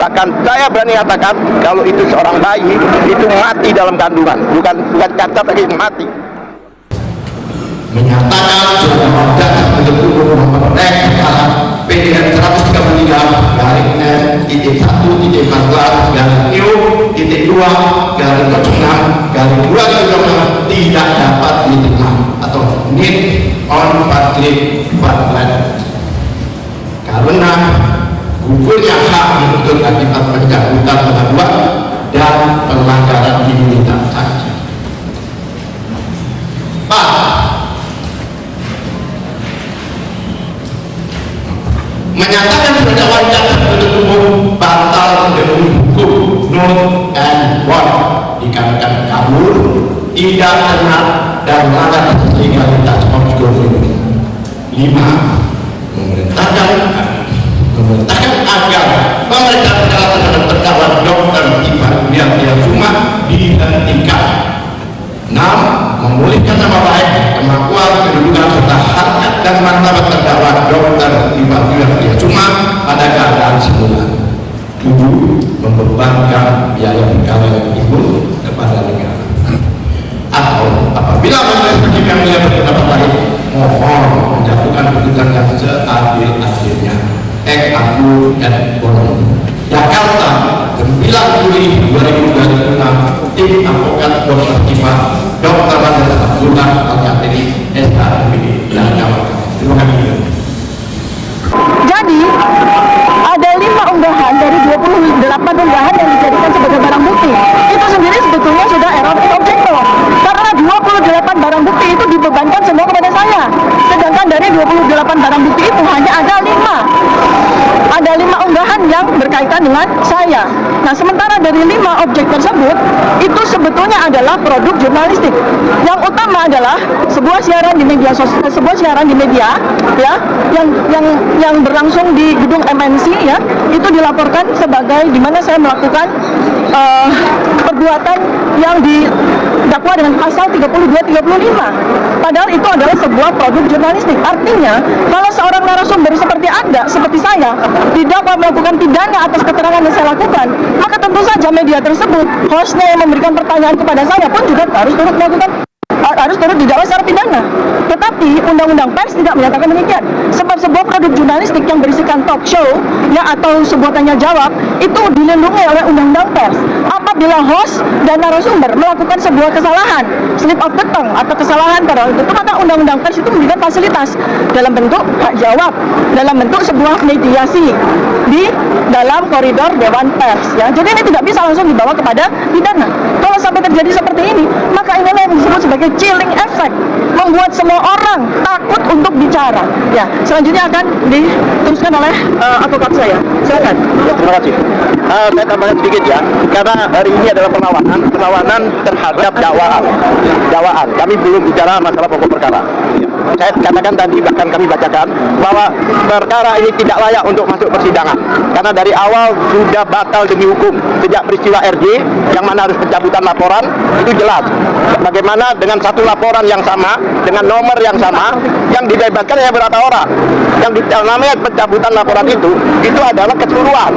Saya berani katakan kalau itu seorang bayi itu mati dalam kandungan, bukan cacat tapi mati. Menyatakan bahwa data penduduk nomor PDN 133-garing-14-2-6-2 tidak dapat diterima atau need on public farmland karena gugurnya hak menuntut akibat pencabutan pengaduan dan pelanggaran imunitas saksi. Menyatakan terdakwa jaksa penuntut umum batal demi hukum non and void dikarenakan kabur, tidak benar dan melanggar legalitas konstitusi. 5. Memerintahkan agar pemeriksaan perkara terhadap terdakwa Dr. Ivan Cuma dihentikan. 6. Memulihkan nama baik, kemampuan, kedudukan serta harkat dan martabat terdakwa Dr. Ivan Cuma pada keadaan semula. 7. Membebankan biaya perkara yang timbul kepada negara. Atau apabila majelis hakim yang mulia berpendapat lain, mohon menjatuhkan putusan yang seadil-adilnya. Aku dan Borong, Jakarta, 9 Juli 2026. Tim Advokat Dr. Ivan, Dr. Raden Abdullah Al-Katiri, SHMPD dan kawan-kawan. Terima kasih. Jadi ada 5 unggahan dari 28 unggahan yang dijadikan sebagai barang bukti. Itu sendiri sebetulnya sudah error in objecto. Karena 28 barang bukti itu dibebankan semua kepada saya. Sedangkan dari 28 barang bukti itu hanya ada 5 unggahan yang berkaitan dengan saya. Nah, sementara dari 5 objek tersebut itu sebetulnya adalah produk jurnalistik. Yang utama adalah sebuah siaran di media sosial, ya, yang berlangsung di gedung MNC, ya, itu dilaporkan sebagai di mana saya melakukan perbuatan yang didakwa dengan pasal 32-35. Padahal itu adalah sebuah produk jurnalistik. Artinya, kalau seorang narasumber seperti Anda, seperti saya, didakwa melakukan pidana atas keterangan yang saya lakukan, maka tentu saja media tersebut, hostnya yang memberikan pertanyaan kepada saya pun juga harus turut didakwa secara pidana. Tetapi Undang-Undang Pers tidak menyatakan demikian. Sebab sebuah produk jurnalistik yang berisikan talk show, ya, atau sebuah tanya jawab itu dilindungi oleh Undang-Undang Pers. Apabila host dan narasumber melakukan sebuah kesalahan, slip of the tongue atau kesalahan pada waktu itu, maka Undang-Undang Pers itu memberikan fasilitas dalam bentuk hak jawab, dalam bentuk sebuah mediasi di dalam koridor Dewan Pers, ya. Jadi ini tidak bisa langsung dibawa kepada pidana. Kalau sampai terjadi seperti ini, maka inilah yang disebut sebagai chilling effect, membuat semua orang takut untuk bicara. Ya, selanjutnya akan diteruskan oleh advokat saya. Silakan. Ya, terima kasih. Saya tambahkan sedikit, ya, karena hari ini adalah perlawanan terhadap dakwaan. Kami belum bicara masalah pokok perkara. Saya katakan tadi, bahkan kami bacakan bahwa perkara ini tidak layak untuk masuk persidangan karena dari awal sudah batal demi hukum. Sejak peristiwa RJ yang mana harus pencabutan laporan, itu jelas bagaimana dengan satu laporan yang sama dengan nomor yang sama yang dibebaskan hanya berapa orang. Yang namanya pencabutan laporan itu adalah keseluruhan.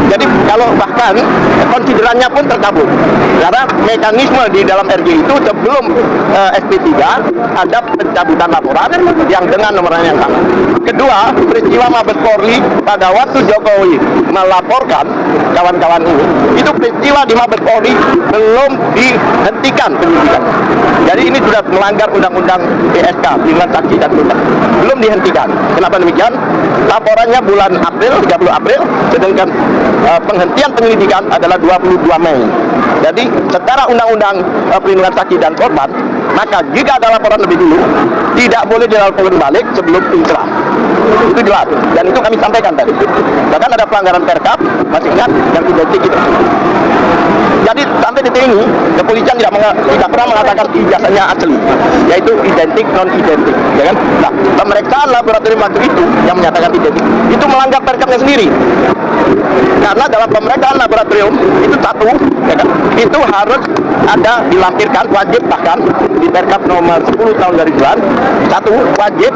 Jadi kalau bahkan konsiderannya pun tercabut karena mekanisme di dalam RJ itu sebelum SP3 ada pencabutan laporan yang dengan nomornya yang sama. Kedua, peristiwa Mabes Polri pada waktu Jokowi melaporkan kawan-kawan ini, itu peristiwa di Mabes Polri belum dihentikan penyidikan. Jadi ini sudah melanggar undang-undang PSK, perlindungan saksi dan korban. Belum dihentikan. Kenapa demikian? Laporannya bulan April, 30 April, sedangkan penghentian penyelidikan adalah 22 Mei. Jadi secara undang-undang perlindungan saksi dan korban, maka jika ada laporan lebih dulu, tidak boleh dilaporkan balik sebelum inkrah. Itu jelas, dan itu kami sampaikan tadi. Bahkan ada pelanggaran Perkap, masih ingat, yang identik itu. Jadi sampai detik ini kepolisian tidak pernah mengatakan ijazahnya asli, yaitu identik non identik, ya kan? Nah, pemeriksaan laboratorium waktu itu yang menyatakan identik itu melanggar perkapnya sendiri. Karena dalam pemeriksaan laboratorium itu satu, ya kan? Itu harus ada dilampirkan, wajib bahkan di Perkap nomor 10 tahun 2009, satu wajib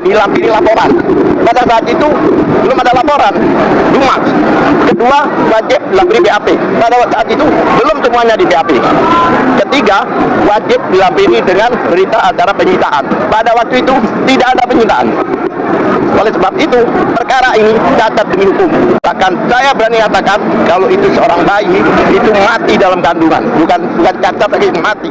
dilampiri laporan. Pada saat itu belum ada laporan, Dumas. Kedua, wajib dilampiri BAP. Pada saat itu belum semuanya di BAP. Ketiga, wajib dilampiri dengan berita acara penyitaan. Pada waktu itu tidak ada penyitaan. Oleh sebab itu, perkara ini cacat demi hukum. Bahkan saya berani katakan kalau itu seorang bayi itu mati dalam kandungan, bukan cacat lagi, mati.